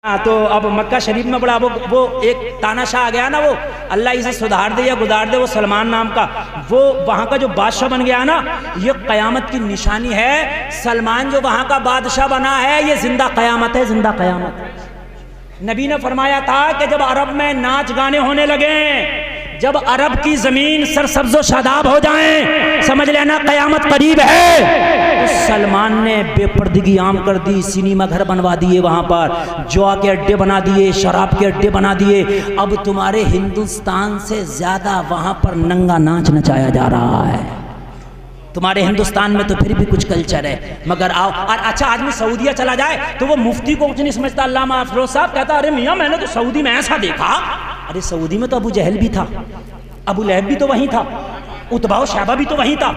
तो अब मक्का शरीफ में बड़ा वो एक तानाशाह आ गया ना, वो अल्लाह इसे सुधार दे या गुदार दे, वो सलमान नाम का, वो वहाँ का जो बादशाह बन गया ना, ये क़यामत की निशानी है। सलमान जो वहाँ का बादशाह बना है ये जिंदा क़यामत है, जिंदा क़यामत। नबी ने फरमाया था कि जब अरब में नाच गाने होने लगे, जब अरब की जमीन सरसब्ज़ो शादाब हो जाए, समझ लेना क़यामत करीब है। उस सलमान ने बेपर्दगी आम कर दी, सिनेमा घर बनवा दिए, वहाँ पर जुआ के अड्डे बना दिए, शराब के अड्डे बना दिए। अब तुम्हारे हिंदुस्तान से ज़्यादा वहाँ पर नंगा नाच नचाया जा रहा है। तुम्हारे हिंदुस्तान में तो फिर भी कुछ कल्चर है, मगर आओ। और अच्छा, आदमी सऊदीया चला जाए तो वो मुफ्ती को कुछ नहीं समझता। अल्लामा अफरोज साहब कहता, अरे मियाँ मैंने तो सऊदी में ऐसा देखा। अरे सऊदी में तो अबू जहल भी था, अबू लहब भी तो वहीं था, उतबा और शैबा भी तो वहीं था।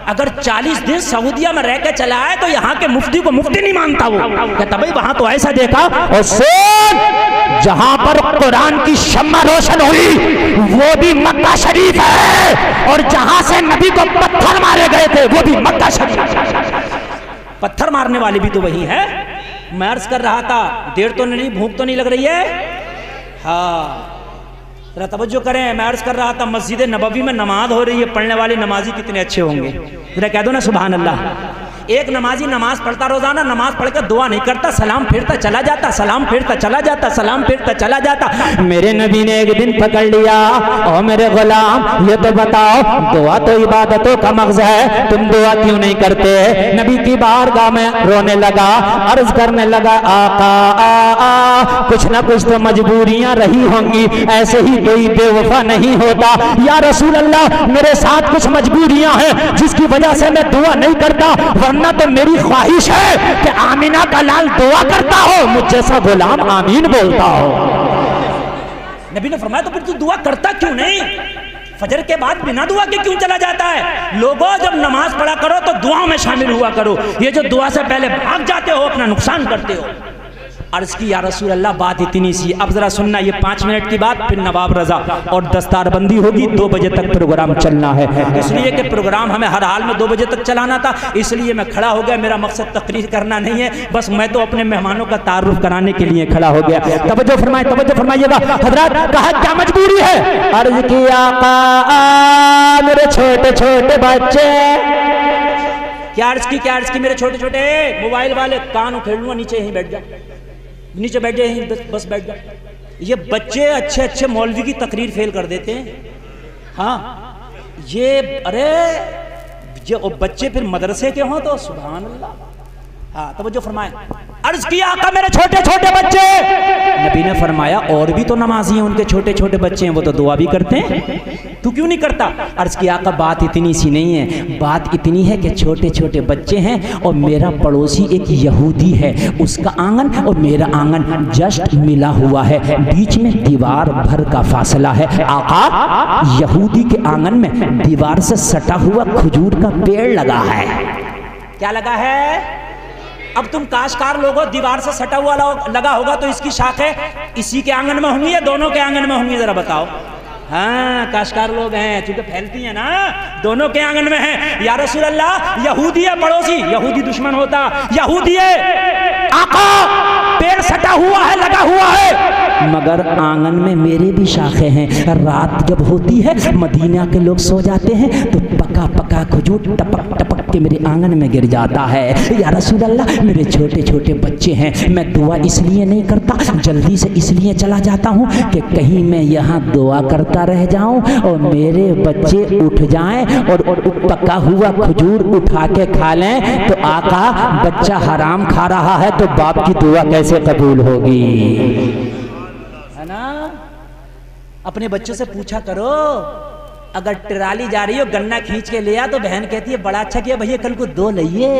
अगर 40 दिन सऊदिया में रह के चला है तो यहाँ के मुफ्ती को मुफ्ती नहीं मानता। वो कहता भाई वहां तो ऐसा देखा। और सुन, जहां पर कुरान की शम्मा रोशन हुई वो भी मक्का शरीफ है, और जहां से नबी को पत्थर मारे गए थे वो भी मक्का शरीफ। पत्थर मारने वाले भी तो वही है। मैं अर्ज कर रहा था, देर तो नहीं, भूख तो नहीं लग रही है? हाँ, जरा तवज्जो करें। मैं अर्ज कर रहा था, मस्जिद नबवी में नमाज हो रही है, पढ़ने वाले नमाजी कितने अच्छे होंगे, जरा कह दो ना सुभान अल्लाह। एक नमाजी नमाज पढ़ता रोजाना, नमाज पढ़कर दुआ नहीं करता, सलाम फेरता चला जाता, सलाम फेरता चला जाता, सलाम फेरता चला जाता। मेरे नबी ने एक दिन पकड़ लिया, और मेरे गुलाम ये तो बताओ, दुआ तो इबादतों का मग़ज़ है, तुम दुआ क्यों नहीं करते? नबी की बारगाह में रोने लगा, अर्ज करने लगा, आका कुछ ना कुछ तो मजबूरियां रही होंगी, ऐसे ही कोई बेवफा नहीं होता। या रसूल अल्लाह, मेरे साथ कुछ मजबूरियां हैं जिसकी वजह से मैं दुआ नहीं करता, वरना तो मेरी ख्वाहिश है कि आमीना का लाल दुआ करता हो, मुझ जैसा गुलाम आमीन बोलता हो। नबी ने फरमाया, तो फिर तू दुआ करता क्यों नहीं? फजर के बाद बिना दुआ के क्यों चला जाता है? लोगों, जब नमाज पढ़ा करो तो दुआओं में शामिल हुआ करो। ये जो दुआ से पहले भाग जाते हो, अपना नुकसान करते हो। अर्ज की, या रसूल अल्लाह बात इतनी सी। अब जरा सुनना, ये 5 मिनट की बात, फिर नवाब रजा और दस्तारबंदी होगी। 2 बजे तक प्रोग्राम चलना है, इसलिए कि प्रोग्राम हमें हर हाल में 2 बजे तक चलाना था, इसलिए मैं खड़ा हो गया। मेरा मकसद तकरीर करना नहीं है, बस मैं तो अपने मेहमानों का तारुफ कराने के लिए खड़ा हो गया। तवज्जो फरमाए, तवज्जो फरमाइएगा हजरत। कहा क्या मजबूरी है? अर्ज की, आका मेरे छोटे छोटे बच्चे। क्या अर्ज की, क्या अर्ज की? मेरे छोटे छोटे मोबाइल वाले, कान उखेड़ लूंगा, नीचे यहीं बैठ जा, नीचे बैठ जाए, बस बैठ जा। ये बच्चे अच्छे अच्छे मौलवी की तकरीर फेल कर देते हैं। हाँ, ये अरे ये बच्चे फिर मदरसे के हों तो सुभान अल्लाह। हाँ, तवज्जो फरमाए। अर्ज किया, आका मेरे छोटे छोटे बच्चे। नबी ने फरमाया, और भी तो नमाजी हैं, उनके छोटे छोटे बच्चे हैं, वो तो दुआ भी करते हैं, तू क्यों नहीं करता? अर्ज किया, आका बात इतनी सी नहीं है, बात इतनी है कि छोटे छोटे बच्चे हैं और मेरा पड़ोसी एक यहूदी है, उसका आंगन और मेरा आंगन जस्ट मिला हुआ है, बीच में दीवार भर का फासला है। आका, यहूदी के आंगन में दीवार से सटा हुआ खजूर का पेड़ लगा है। क्या लगा है? अब तुम काशकार लोगों, दीवार से सटा हुआ लगा होगा तो इसकी शाखें इसी के आंगन में होंगी या दोनों के आंगन में होंगी, जरा बताओ। हाँ, काशकार लोग हैं, चूंकि फैलती है ना, दोनों के आंगन में है। या रसूल अल्लाह, यहूदी है पड़ोसी, यहूदी दुश्मन होता, यहूदी है। आका, पेड़ सटा हुआ है, लगा हुआ है, मगर आंगन में मेरे भी शाखे हैं। रात जब होती है, मदीना के लोग सो जाते हैं तो पका पका खजूर टपक टपक के मेरे आंगन में गिर जाता है। या रसूल अल्लाह, मेरे छोटे छोटे बच्चे हैं, मैं दुआ इसलिए नहीं करता, जल्दी से इसलिए चला जाता हूँ कि कहीं मैं यहाँ दुआ करता रह जाऊं और मेरे बच्चे उठ जाएं और पका हुआ खजूर उठा के खा लें, तो आका बच्चा हराम खा रहा है तो बाप की दुआ कैसे कबूल होगी? है ना? अपने बच्चों से पूछा करो, अगर ट्राली जा रही हो, गन्ना खींच के ले आ, तो बहन कहती है बड़ा अच्छा किया भैया, कल को 2 लाइए।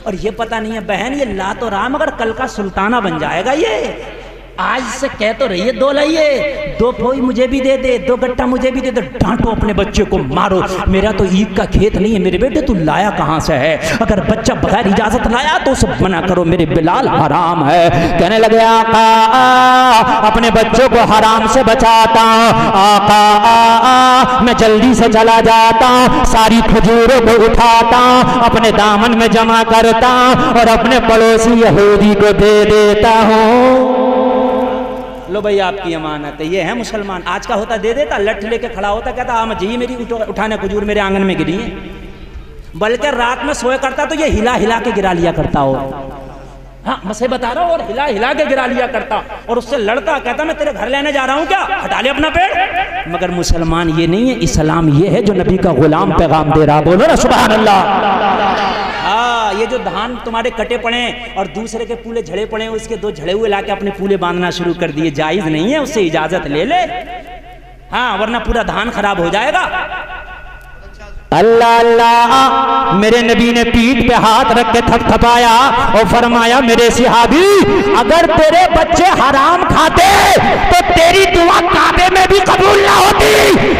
और ये पता नहीं है बहन, ये ला तो रहा मगर कल का सुल्ताना बन जाएगा। ये आज से कह तो रही है 2 लाइए, 2 फोई मुझे भी दे दे, 2 गट्टा मुझे भी दे दे। डांटो अपने बच्चे को, मारो। मेरा तो ईद का खेत नहीं है मेरे बेटे, तू लाया कहाँ से है? अगर बच्चा बगैर इजाजत लाया तो उसे मना करो, मेरे बिलाल हराम है। कहने लगे, आका अपने बच्चों को हराम से बचाता हूँ, आका मैं जल्दी से चला जाता हूँ, सारी खजूरों को उठाता हूँ, अपने दामन में जमा करता हूँ और अपने पड़ोसी यहूदी को दे देता हूँ। लो भाई आपकी अमानत है, ये है मुसलमान। आज का होता दे देता, लठ लेके खड़ा होता, कहता हाँ जी मेरी उठाने खजूर मेरे आंगन में गिरी है। बल्कि रात में सोए करता तो ये हिला हिला के गिरा लिया करता हो। हाँ मैं से बता रहा हूँ, और हिला हिला के गिरा लिया करता, और उससे लड़ता, कहता मैं तेरे घर लेने जा रहा हूँ, क्या हटा ले अपना पेड़। मगर मुसलमान ये नहीं है, इस्लाम ये है जो नबी का गुलाम पैगाम दे रहा। बोलो ना सुभान अल्लाह। हाँ ये जो धान तुम्हारे कटे पड़े और दूसरे के पूले झड़े पड़े, उसके दो झड़े हुए लाके अपने पूले बांधना शुरू कर दिए, जायज नहीं है, उससे इजाजत ले ले। हाँ वरना पूरा धान खराब हो जाएगा। अल्लाह अल्लाह, मेरे नबी ने पीठ पे हाथ रख के थपथपाया और फरमाया मेरे सिहाबी, अगर तेरे बच्चे हराम खाते तो तेरी दुआ काबे में भी कबूल ना होती।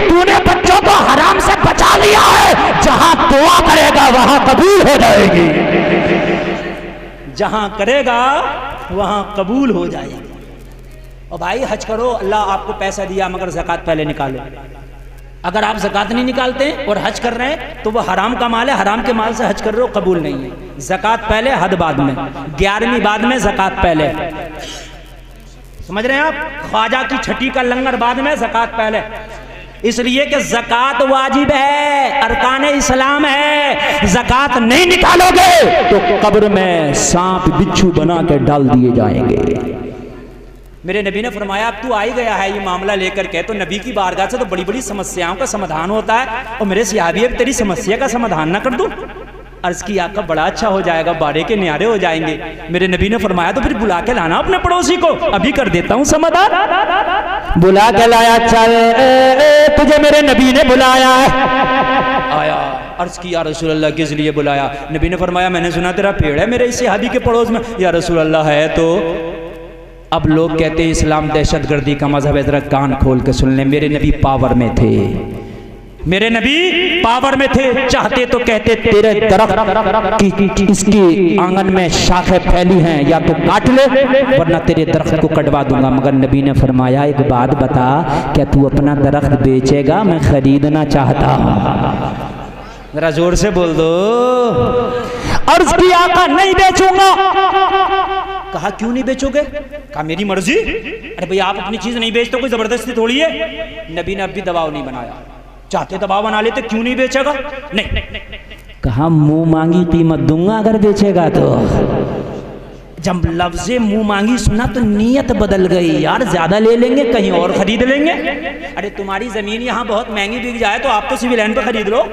तूने बच्चों को हराम से बचा लिया है, जहां दुआ करेगा वहां कबूल हो जाएगी। जहां करेगा वहां कबूल हो जाएगी। और भाई हज करो, अल्लाह आपको पैसा दिया मगर ज़कात पहले निकालो। अगर आप ज़कात नहीं निकालते और हज कर रहे हैं तो वह हराम का माल है, हराम के माल से हज कर रहे हो, कबूल नहीं है। ज़कात पहले, हद बाद में, 11वीं बाद में, ज़कात पहले। समझ रहे हैं आप? ख्वाजा की छठी का लंगर बाद में, ज़कात पहले। इसलिए कि ज़कात वाजिब है, अरकान इस्लाम है। ज़कात नहीं निकालोगे तो कब्र में सांप बिच्छू बना के डाल दिए जाएंगे। मेरे नबी ने फरमाया अब तू आ ही गया है ये मामला लेकर के, तो नबी की बारगाह से तो बड़ी बड़ी समस्याओं का समाधान होता है, और मेरे सिहाबी अब तेरी समस्या का समाधान ना कर दूं। अर्ज की आपका बड़ा अच्छा हो जाएगा, बारे के न्यारे हो जाएंगे। मेरे नबी ने फरमाया तो फिर बुला के लाना अपने पड़ोसी को, अभी कर देता हूं समाधान। बुला के लाया, चल तुझे मेरे नबी ने बुलाया है। आया, अर्ज की या रसूल अल्लाह किस लिए बुलाया? नबी ने फरमाया मैंने सुना तेरा पेड़ है मेरे सिहाबी के पड़ोस में। या रसूल अल्लाह है तो? अब लोग कहते हैं इस्लाम दहशतगर्दी का मजहब है, जरा कान खोल के सुन ले। मेरे नबी पावर में थे, मेरे नबी पावर में थे। चाहते तो कहते तेरे दरख्त की इसकी आंगन में शाखें फैली हैं, या तो काट ले वरना तेरे दरख्त को कटवा दूंगा। मगर नबी ने फरमाया एक बात बता, क्या तू अपना दरख्त बेचेगा? मैं खरीदना चाहता हूँ। जरा जोर से बोल दो। अर्ज की आका नहीं बेचूंगा। कहा क्यों नहीं बेचोगे? कहा मेरी मर्जी। अरे भाई आप अपनी चीज नहीं बेचते, कोई जबरदस्ती थोड़ी है। नबी ने अब भी दबाव नहीं बनाया, चाहते दबाव बना लेते, क्यों नहीं बेचेगा? नहीं। कहा मुंह मांगी कीमत दूंगा अगर बेचेगा तो। जब लफ्ज़े मुंह मांगी सुना तो नीयत बदल गई, यार ज्यादा ले लेंगे, कहीं और खरीद लेंगे। अरे तुम्हारी जमीन यहाँ बहुत महंगी बिक जाए तो आप तो सिविल लाइन पर खरीद लो।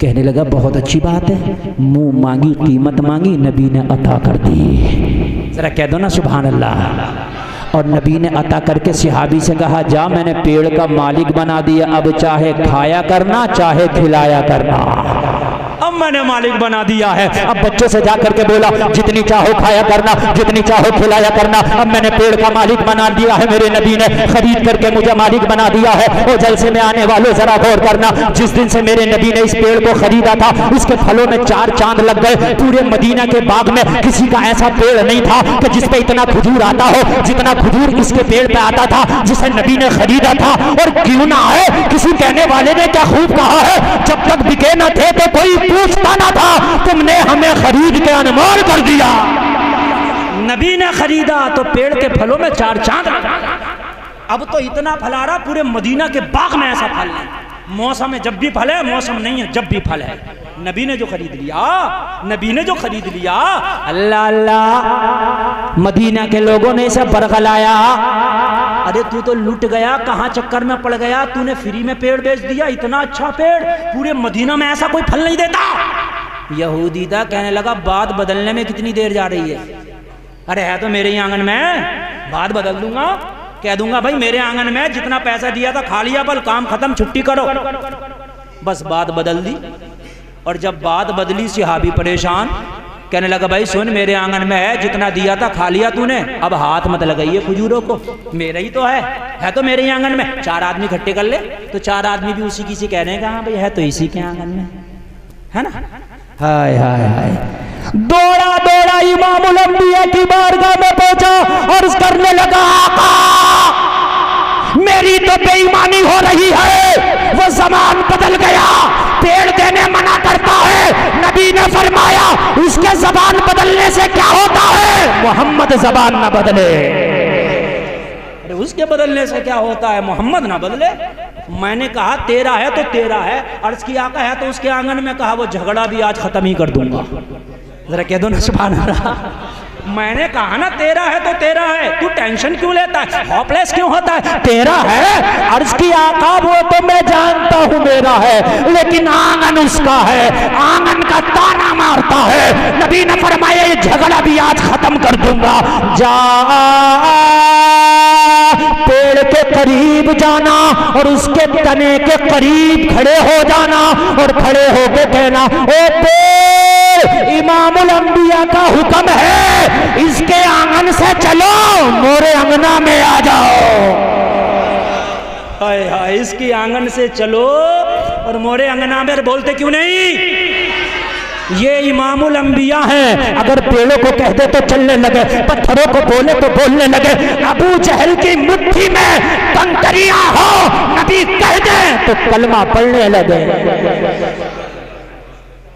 कहने लगा बहुत अच्छी बात है, मुंह मांगी कीमत मांगी, नबी ने अता कर दी। जरा कह दो ना सुभान अल्लाह। और नबी ने अता करके सिहाबी से कहा जा मैंने पेड़ का मालिक बना दिया, अब चाहे खाया करना चाहे खिलाया करना। अब मैंने मालिक बना दिया है। अब बच्चों से जाकर के बोला जितनी चाहो खाया करना, जितनी चाहो खिलाया करना। अब मैंने पेड़ का मालिक बना दिया है, मेरे नबी ने खरीद करके मुझे मालिक बना दिया है। और जलसे में आने वालों जरा गौर करना, जिस दिन से मेरे नबी ने इस पेड़ को खरीदा था उसके फलों में 4 चांद लग गए। पूरे मदीना के बाग में किसी का ऐसा पेड़ नहीं था कि जिस पे इतना खजूर आता हो जितना खजूर इसके पेड़ पे आता था जिसे नबी ने खरीदा था। और क्यों ना है, किसी कहने वाले ने क्या खूब कहा है, जब तक बिके न थे तो कोई पूछता ना था, तुमने हमें खरीद के अनमोल कर दिया। नबी ने खरीदा तो पेड़ के फलों में 4 चांद लगा। अब तो इतना फल आ रहा पूरे मदीना के बाग में ऐसा फल नहीं। मौसम में जब भी फल है, मौसम नहीं है जब भी फल है। नबी ने जो खरीद लिया, नबी ने जो खरीद लिया। अल्लाह अल्लाह, मदीना के लोगों ने इसे बरगलाया। अरे तू तो लुट गया, कहाँ चक्कर में पड़ गया? तूने फ्री में पेड़ बेच दिया, इतना अच्छा पेड़, पूरे मदीना में ऐसा कोई फल नहीं देता। यहूदी था, कहने लगा बात बदलने में कितनी देर जा रही है? अरे है तो मेरे ही आंगन में, बात बदल दूंगा, कह दूंगा भाई मेरे आंगन में जितना पैसा दिया था खा लिया, बल काम खत्म, छुट्टी करो। बस बात बदल दी। और जब बात बदली सिहाबी परेशान, कहने लगा भाई सुन, मेरे आंगन में है, जितना दिया था खा लिया तूने, अब हाथ मत लगाइए खजूरों को, मेरा ही तो है तो मेरे ही आंगन में। 4 आदमी इकट्ठे कर ले तो 4 आदमी भी उसी किसी कह रहे हैं हाँ भाई है तो इसी के आंगन में, है ना। हाय हाय हाय, दौड़ा दौड़ा इमामुल अंबिया की बारगाह में पहुंचा और करने लगा आका मेरी तो बेईमानी हो रही है, वो ज़मान बदल गया, पेड़ देने मना करता है। नबी ने फरमाया उसके ज़बान बदलने से क्या होता है, मोहम्मद ज़बान न बदले। अरे उसके बदलने से क्या होता है, मोहम्मद ना बदले। मैंने कहा तेरा है तो तेरा है, अर्ज की आका है तो उसके आंगन में कहा वो झगड़ा भी आज खत्म ही कर दूंगा। जरा कह दो ना सुभान अल्लाह। मैंने कहा ना तेरा है तो तेरा है, तू टेंशन क्यों लेता है, हॉपलेस क्यों होता है? तेरा है, अर्ज की आका वो तो मैं जानता हूँ मेरा है, लेकिन आंगन उसका है, आंगन का ताना मारता है। नबी ने फरमाया ये झगड़ा भी आज खत्म कर दूंगा। जा पेड़ के करीब जाना और उसके तने के करीब खड़े हो जाना और खड़े होके कहना, ओ पेड़, इमामुल अंबिया का हुक्म है, इसके आंगन से चलो, मोरे अंगना में आ जाओ। हाय हाय, इसकी आंगन से चलो और मोरे अंगना में। बोलते क्यों नहीं? ये इमामुल अंबिया हैं। अगर पेड़ों को कह दे तो चलने लगे, पत्थरों को बोले तो बोलने लगे। अबू जहल की मुट्ठी में कंकरियां हो, नबी कह दे तो कलमा पढ़ने लगे।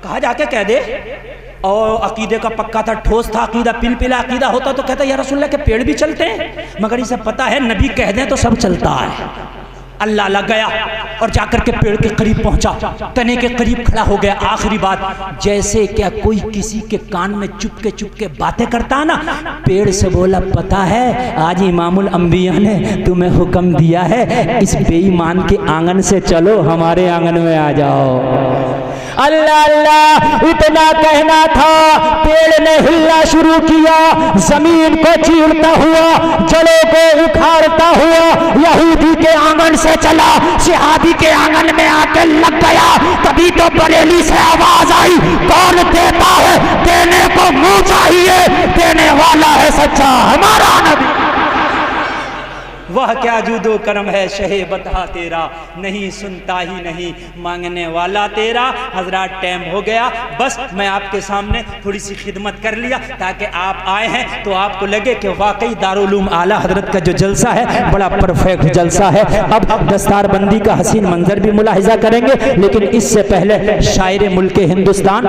कहा जाके कह दे। और अकीदे का पक्का था, ठोस था अकीदा, पिलपिला अकीदा होता तो कहता या रसूलल्लाह के पेड़ भी चलते हैं, मगर इसे पता है नबी कह दें तो सब चलता है। अल्लाह लग गया और जाकर के पेड़ के करीब पहुंचा, तने के करीब खड़ा हो गया। आखिरी बात, जैसे क्या कोई किसी के कान में चुपके बातें करता ना, पेड़ से बोला, पता है आज इमामुल अंबिया ने तुम्हें हुक्म दिया है, इस बेईमान के आंगन से चलो, हमारे आंगन में आ जाओ। अल्लाह अल्लाह, इतना कहना था, पेड़ ने हिलना शुरू किया, जमीन को चीरता हुआ, जड़ों को उखाड़ता हुआ यहूदी के आंगन से चला, शिहाबी के आंगन में आके लग गया। तभी तो बरेली से आवाज आई, कौन देता है, देने को मुंह चाहिए, देने वाला है सच्चा हमारा नबी। वह क्या जूदो करम है शहे बता तेरा, नहीं सुनता ही नहीं मांगने वाला तेरा। हजरात टाइम हो गया, बस मैं आपके सामने थोड़ी सी खिदमत कर लिया ताकि आप आए हैं तो आपको लगे कि वाकई दारुल उलूम आला हजरत का जो जलसा है बड़ा परफेक्ट जलसा है। अब दस्तारबंदी का हसीन मंजर भी मुलाहिजा करेंगे, लेकिन इससे पहले शायर मुल्क हिंदुस्तान